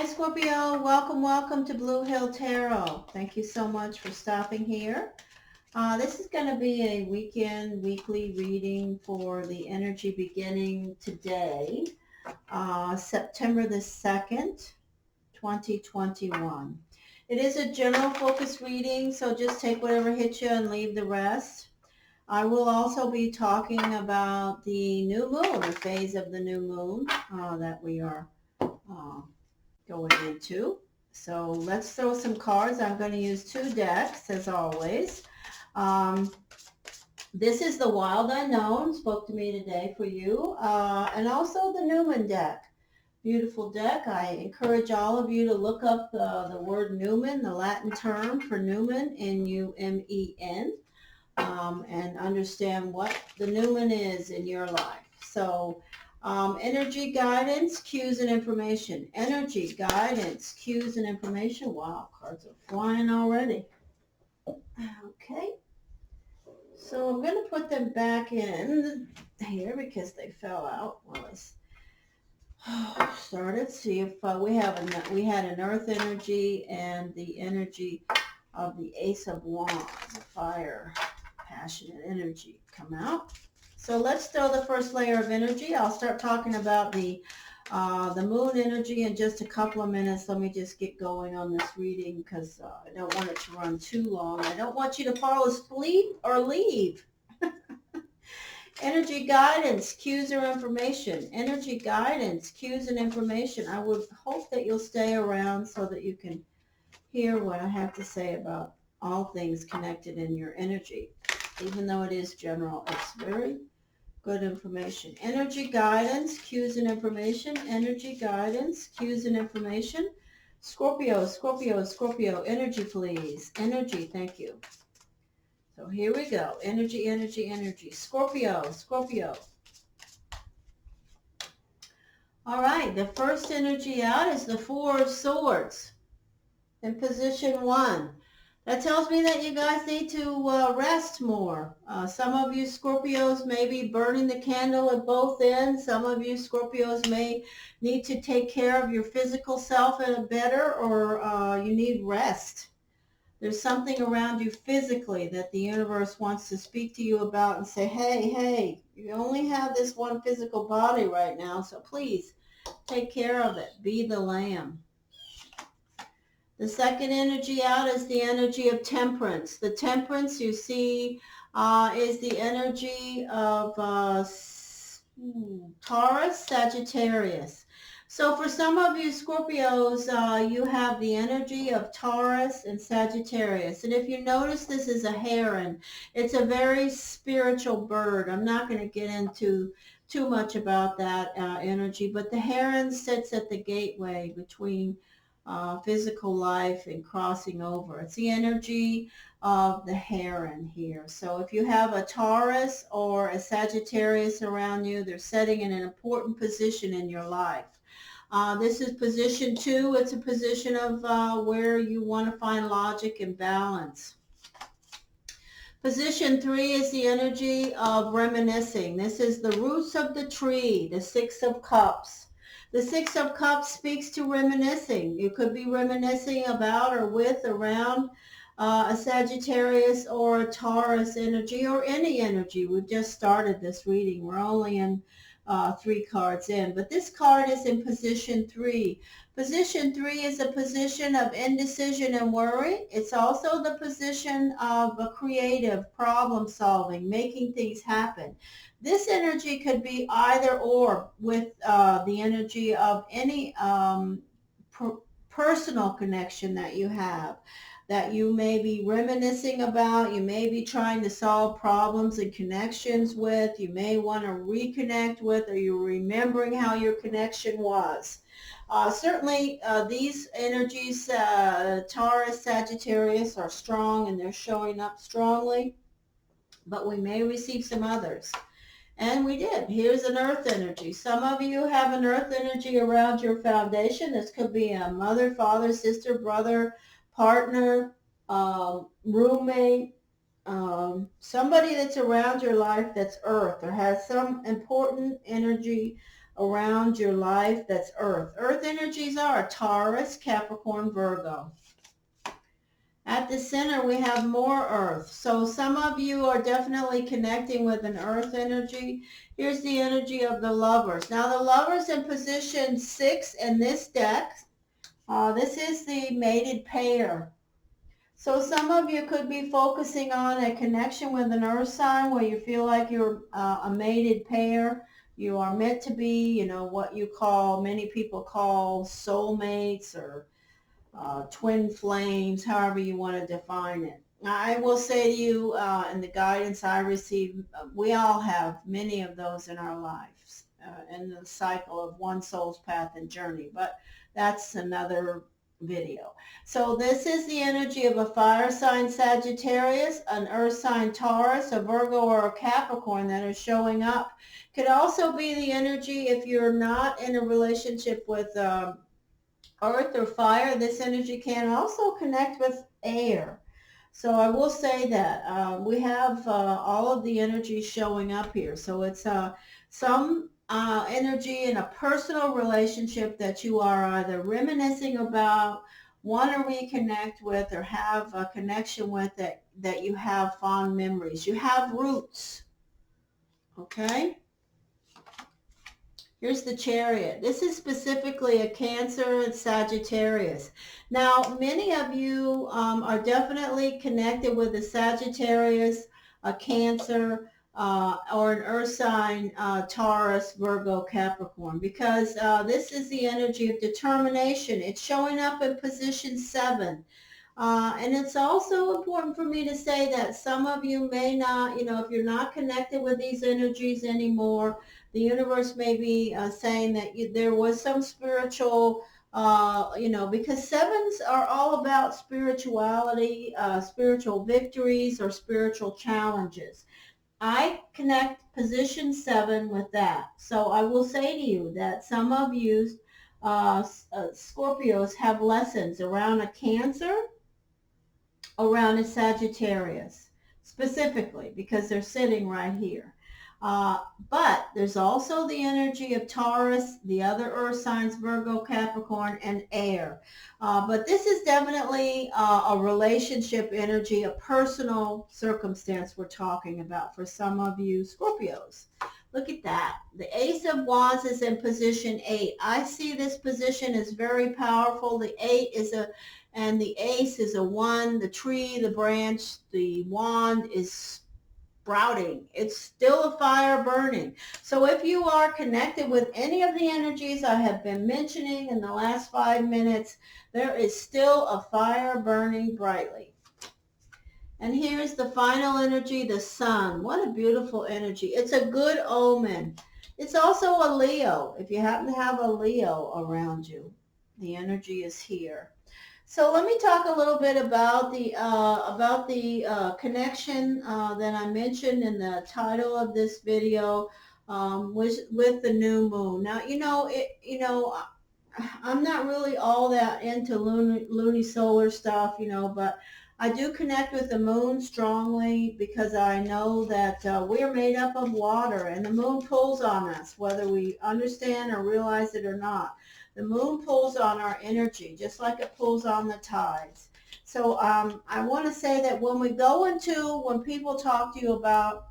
Scorpio. Welcome to Blue Hill Tarot. Thank you so much for stopping here. This is going to be a weekly reading for the energy beginning today, September the 2nd, 2021. It is a general focus reading, so just take whatever hits you and leave the rest. I will also be talking about the new moon, the phase of the new moon that we are going into. So let's throw some cards. I'm going to use two decks as always. Um, this is the Wild Unknown, spoke to me today for you, and also the Newman deck. Beautiful deck. I encourage all of you to look up the word Newman, the Latin term for Newman, N-U-M-E-N, and understand what the Newman is in your life. So energy guidance, cues, and information. Energy guidance, cues, and information. Wow, cards are flying already. Okay. So I'm going to put them back in here because they fell out while I started. See if we had an earth energy and the energy of the Ace of Wands, the fire, passionate energy come out. So let's throw the first layer of energy. I'll start talking about the moon energy in just a couple of minutes. Let me just get going on this reading because I don't want it to run too long. I don't want you to fall asleep or leave. Energy guidance, cues or information. Energy guidance, cues and information. I would hope that you'll stay around so that you can hear what I have to say about all things connected in your energy. Even though it is general, it's very good information. Energy guidance, cues and information. Energy guidance, cues and information. Scorpio, energy please. Energy, thank you. So here we go. Energy. Scorpio. All right, the first energy out is the Four of Swords in position 1. That tells me that you guys need to rest more. Some of you Scorpios may be burning the candle at both ends. Some of you Scorpios may need to take care of your physical self better, or you need rest. There's something around you physically that the universe wants to speak to you about and say, hey, you only have this one physical body right now, so please take care of it. Be the lamb. The second energy out is the energy of temperance. The temperance you see is the energy of Taurus, Sagittarius. So for some of you Scorpios, you have the energy of Taurus and Sagittarius. And if you notice, this is a heron. It's a very spiritual bird. I'm not going to get into too much about that energy, but the heron sits at the gateway between physical life and crossing over. It's the energy of the heron here. So if you have a Taurus or a Sagittarius around you, they're setting in an important position in your life. This is position 2. It's a position of where you want to find logic and balance. Position 3 is the energy of reminiscing. This is the roots of the tree, the Six of Cups. The Six of Cups speaks to reminiscing. You could be reminiscing about or with around a Sagittarius or a Taurus energy or any energy. We've just started this reading. We're only in 3 cards in, but this card is in position 3. Position 3 is a position of indecision and worry. It's also the position of a creative problem solving, making things happen. This energy could be either or with the energy of any personal connection that you have, that you may be reminiscing about, you may be trying to solve problems and connections with, you may want to reconnect with, or you're remembering how your connection was. Certainly, these energies, Taurus, Sagittarius, are strong and they're showing up strongly, but we may receive some others. And we did. Here's an earth energy. Some of you have an earth energy around your foundation. This could be a mother, father, sister, brother, partner, roommate, somebody that's around your life that's earth or has some important energy around your life that's Earth. Earth energies are Taurus, Capricorn, Virgo. At the center, we have more Earth. So some of you are definitely connecting with an Earth energy. Here's the energy of the Lovers. Now, the Lovers in position 6 in this deck. This is the mated pair. So some of you could be focusing on a connection with an Earth sign where you feel like you're a mated pair. You are meant to be, you know, what you call, many people call soulmates or twin flames, however you want to define it. I will say to you, in the guidance I receive, we all have many of those in our lives, in the cycle of one soul's path and journey, but that's another video. So this is the energy of a fire sign Sagittarius, an earth sign Taurus, a Virgo, or a Capricorn that is showing up. Could also be the energy if you're not in a relationship with earth or fire. This energy can also connect with air. So I will say that we have all of the energies showing up here. So it's some energy in a personal relationship that you are either reminiscing about, want to reconnect with, or have a connection with that you have fond memories. You have roots. Okay? Here's the Chariot. This is specifically a Cancer and Sagittarius. Now, many of you are definitely connected with a Sagittarius, a Cancer, or an Earth sign, Taurus, Virgo, Capricorn, because this is the energy of determination. It's showing up in position 7. And it's also important for me to say that some of you may not, you know, if you're not connected with these energies anymore, the universe may be saying that there was some spiritual, you know, because sevens are all about spirituality, spiritual victories, or spiritual challenges. I connect position 7 with that. So I will say to you that some of you Scorpios have lessons around a Cancer, around a Sagittarius, specifically because they're sitting right here. But there's also the energy of Taurus, the other earth signs, Virgo, Capricorn, and air. But this is definitely a relationship energy, a personal circumstance we're talking about for some of you Scorpios. Look at that. The Ace of Wands is in position 8. I see this position as very powerful. The 8 is and the ace is a 1. The tree, the branch, the wand is sprouting. It's still a fire burning. So if you are connected with any of the energies I have been mentioning in the last 5 minutes, there is still a fire burning brightly. And here's the final energy, the sun. What a beautiful energy. It's a good omen. It's also a Leo. If you happen to have a Leo around you, the energy is here. So let me talk a little bit about the connection that I mentioned in the title of this video with the new moon. Now, I'm not really all that into lunisolar stuff, but I do connect with the moon strongly because I know that we're made up of water and the moon pulls on us, whether we understand or realize it or not. The moon pulls on our energy just like it pulls on the tides. So I want to say that when people talk to you about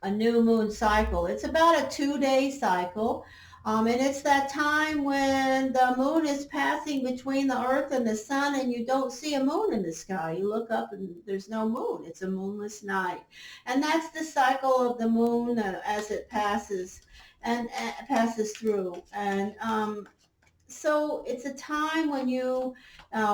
a new moon cycle, it's about a 2-day cycle. And it's that time when the moon is passing between the earth and the sun and you don't see a moon in the sky. You look up and there's no moon. It's a moonless night. And that's the cycle of the moon as it passes and passes through. And so it's a time when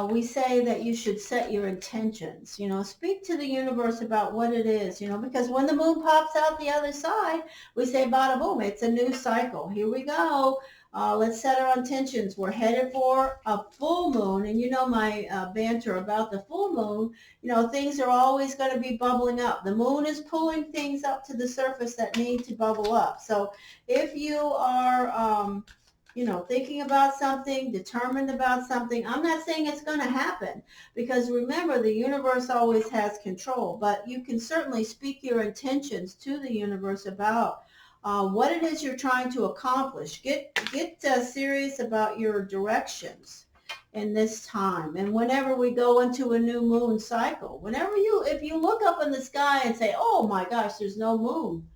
we say that you should set your intentions, speak to the universe about what it is, because when the moon pops out the other side, we say, bada boom, it's a new cycle. Here we go. Let's set our intentions. We're headed for a full moon. And my banter about the full moon, things are always going to be bubbling up. The moon is pulling things up to the surface that need to bubble up. So if you are, thinking about something, determined about something. I'm not saying it's going to happen because remember, the universe always has control, but you can certainly speak your intentions to the universe about what it is you're trying to accomplish. Get serious about your directions in this time. And whenever we go into a new moon cycle, if you look up in the sky and say, oh my gosh, there's no moon.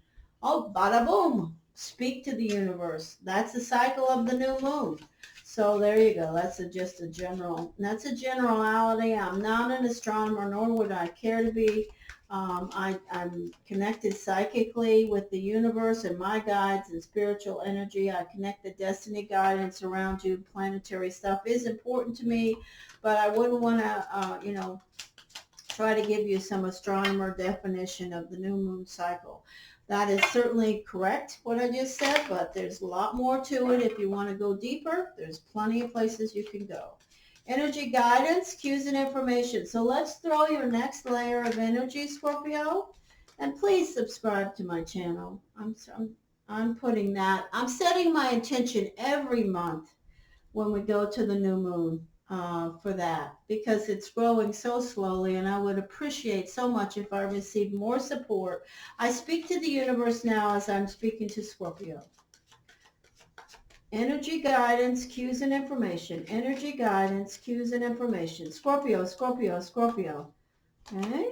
Oh, bada boom. Speak to the universe. That's the cycle of the new moon. So there you go. That's just a generality. I'm not an astronomer, nor would I care to be. I'm connected psychically with the universe and my guides and spiritual energy. I connect the destiny guidance around you. Planetary stuff is important to me, but I wouldn't want to, try to give you some astronomer definition of the new moon cycle. That is certainly correct, what I just said, but there's a lot more to it. If you want to go deeper, there's plenty of places you can go. Energy guidance, cues, and information. So let's throw your next layer of energy, Scorpio. And please subscribe to my channel. I'm putting that. I'm setting my intention every month when we go to the new moon for that, because it's growing so slowly, and I would appreciate so much if I received more support. I speak to the universe now as I'm speaking to Scorpio. Energy guidance, cues, and information. Energy guidance, cues, and information. Scorpio, Scorpio, Scorpio. Okay,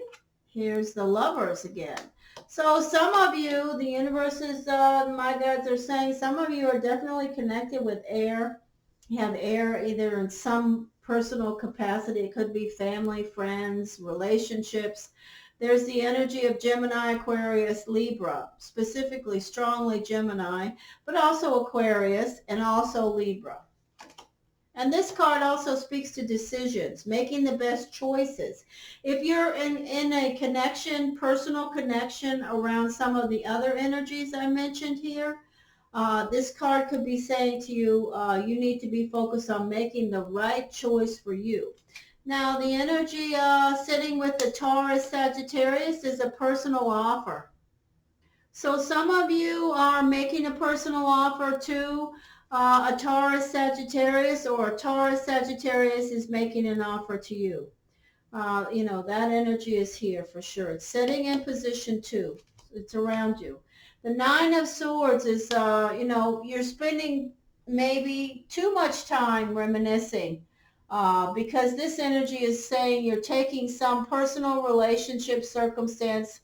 here's the Lovers again. So some of you, the universe is, my guides are saying, some of you are definitely connected with air. You have air either in some personal capacity. It could be family, friends, relationships. There's the energy of Gemini, Aquarius, Libra, specifically strongly Gemini, but also Aquarius and also Libra. And this card also speaks to decisions, making the best choices. If you're in a connection, personal connection around some of the other energies I mentioned here, this card could be saying to you, you need to be focused on making the right choice for you. Now, the energy sitting with the Taurus Sagittarius is a personal offer. So some of you are making a personal offer to a Taurus Sagittarius, or a Taurus Sagittarius is making an offer to you. That energy is here for sure. It's setting in position too. It's around you. The Nine of Swords is, you're spending maybe too much time reminiscing because this energy is saying you're taking some personal relationship circumstance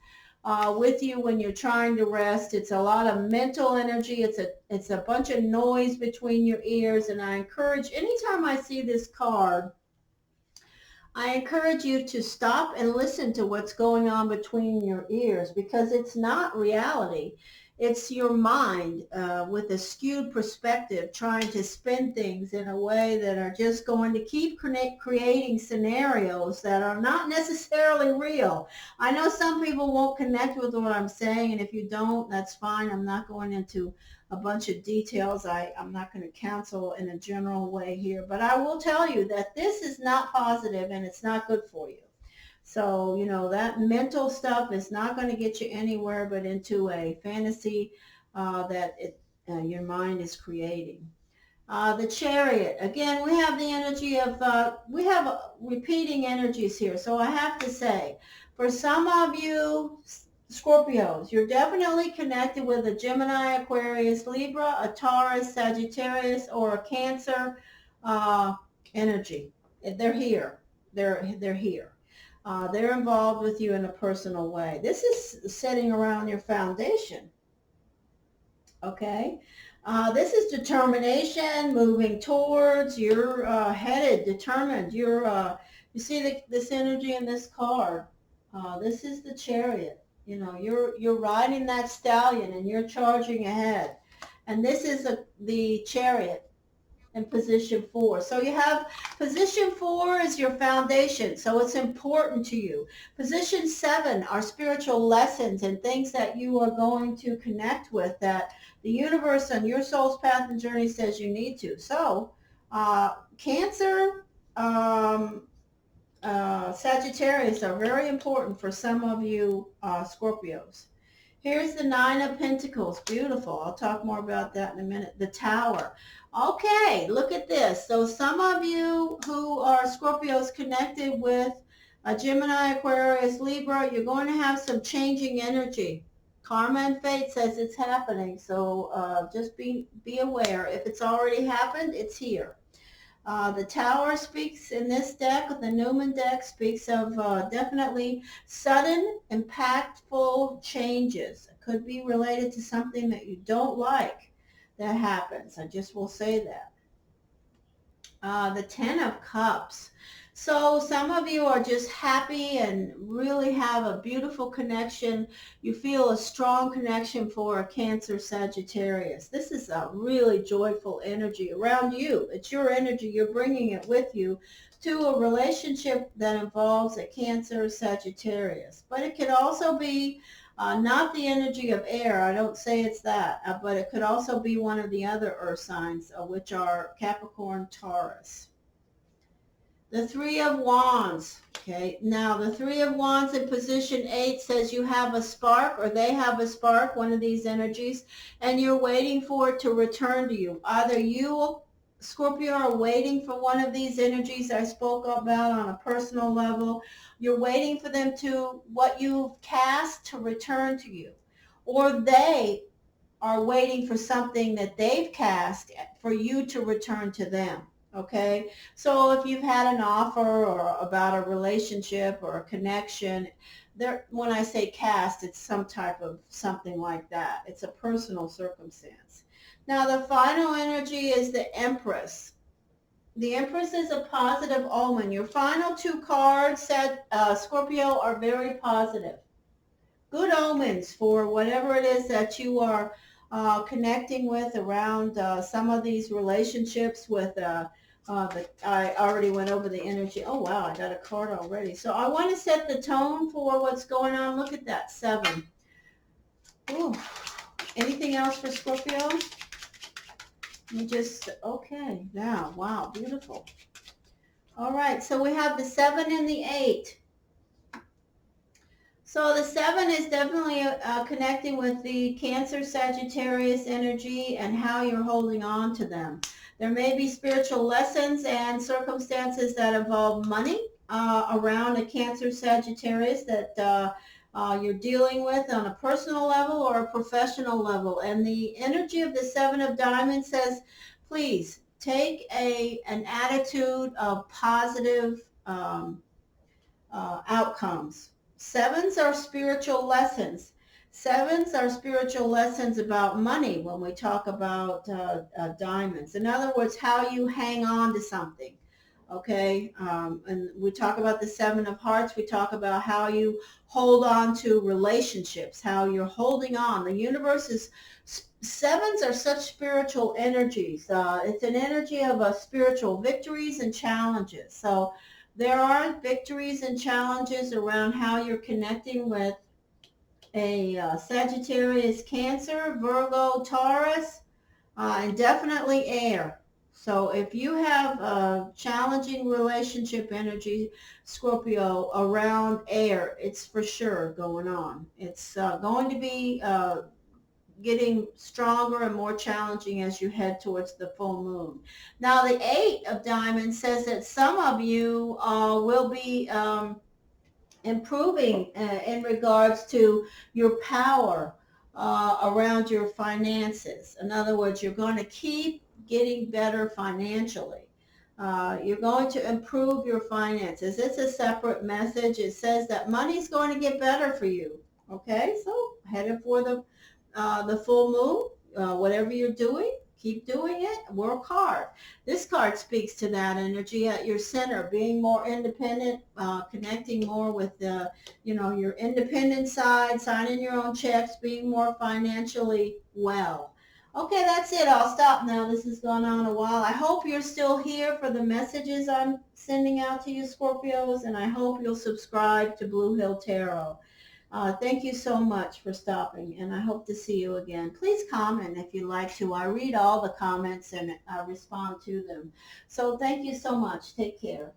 with you when you're trying to rest. It's a lot of mental energy. It's a bunch of noise between your ears. And I encourage, anytime I see this card, I encourage you to stop and listen to what's going on between your ears, because it's not reality. It's your mind with a skewed perspective trying to spin things in a way that are just going to keep creating scenarios that are not necessarily real. I know some people won't connect with what I'm saying, and if you don't, that's fine. I'm not going into a bunch of details. I'm not going to counsel in a general way here, but I will tell you that this is not positive and it's not good for you. So, that mental stuff is not going to get you anywhere but into a fantasy that your mind is creating. The Chariot, again, we have the energy of, we have repeating energies here. So I have to say, for some of you, Scorpios, you're definitely connected with a Gemini, Aquarius, Libra, a Taurus, Sagittarius, or a Cancer energy. They're here. They're here. They're involved with you in a personal way. This is setting around your foundation. Okay? This is determination, moving towards. You're headed, determined. You see this energy in this card. This is the Chariot. You're riding that stallion and you're charging ahead. And this is the Chariot in position 4. So you have position 4 is your foundation. So it's important to you. Position 7 are spiritual lessons and things that you are going to connect with that the universe on your soul's path and journey says you need to. So Cancer, Sagittarius are very important for some of you Scorpios. Here's the Nine of Pentacles. Beautiful. I'll talk more about that in a minute. The Tower. Okay, look at this. So some of you who are Scorpios connected with a Gemini, Aquarius, Libra, you're going to have some changing energy. Karma and fate says it's happening, so just be aware. If it's already happened, it's here. The Tower speaks in this deck, the Newman deck speaks of definitely sudden, impactful changes. It could be related to something that you don't like that happens. I just will say that. The Ten of Cups. So some of you are just happy and really have a beautiful connection. You feel a strong connection for a Cancer Sagittarius. This is a really joyful energy around you. It's your energy. You're bringing it with you to a relationship that involves a Cancer Sagittarius. But it could also be not the energy of air. I don't say it's that, but it could also be one of the other earth signs, which are Capricorn, Taurus. The Three of Wands. Okay, now the Three of Wands in position 8 says you have a spark, or they have a spark, one of these energies, and you're waiting for it to return to you. Either you, Scorpio, are waiting for one of these energies I spoke about on a personal level. You're waiting for them to, what you've cast, to return to you. Or they are waiting for something that they've cast for you to return to them. Okay, so if you've had an offer or about a relationship or a connection, there, when I say cast, it's some type of something like that. It's a personal circumstance. Now the final energy is the Empress. The Empress is a positive omen. Your final two cards, said Scorpio, are very positive. Good omens for whatever it is that you are connecting with around some of these relationships with I already went over the energy. Oh, wow, I got a card already. So I want to set the tone for what's going on. Look at that, 7. Ooh. Anything else for Scorpio? You just, okay, now, wow, beautiful. All right, so we have the 7 and the 8. So the 7 is definitely connecting with the Cancer Sagittarius energy and how you're holding on to them. There may be spiritual lessons and circumstances that involve money around a Cancer Sagittarius that you're dealing with on a personal level or a professional level. And the energy of the 7 of Diamonds says, please take an attitude of positive outcomes. 7s are spiritual lessons. 7s are spiritual lessons about money when we talk about diamonds. In other words, how you hang on to something. Okay, and we talk about the 7 of Hearts. We talk about how you hold on to relationships, how you're holding on. The universe is, 7s are such spiritual energies. It's an energy of spiritual victories and challenges. So there are victories and challenges around how you're connecting with a Sagittarius, Cancer, Virgo, Taurus, and definitely air. So if you have a challenging relationship energy, Scorpio, around air, it's for sure going on. It's going to be getting stronger and more challenging as you head towards the full moon. Now the 8 of Diamonds says that some of you will be improving in regards to your power around your finances. In other words, you're going to keep getting better financially. You're going to improve your finances. It's a separate message. It says that money's going to get better for you. Okay, so headed for the full moon, whatever you're doing, keep doing it, work hard. This card speaks to that energy at your center, being more independent, connecting more with your independent side, signing your own checks, being more financially well. Okay, that's it. I'll stop now. This has gone on a while. I hope you're still here for the messages I'm sending out to you, Scorpios, and I hope you'll subscribe to Blue Hill Tarot. Thank you so much for stopping, and I hope to see you again. Please comment if you like to. I read all the comments and I respond to them. So thank you so much. Take care.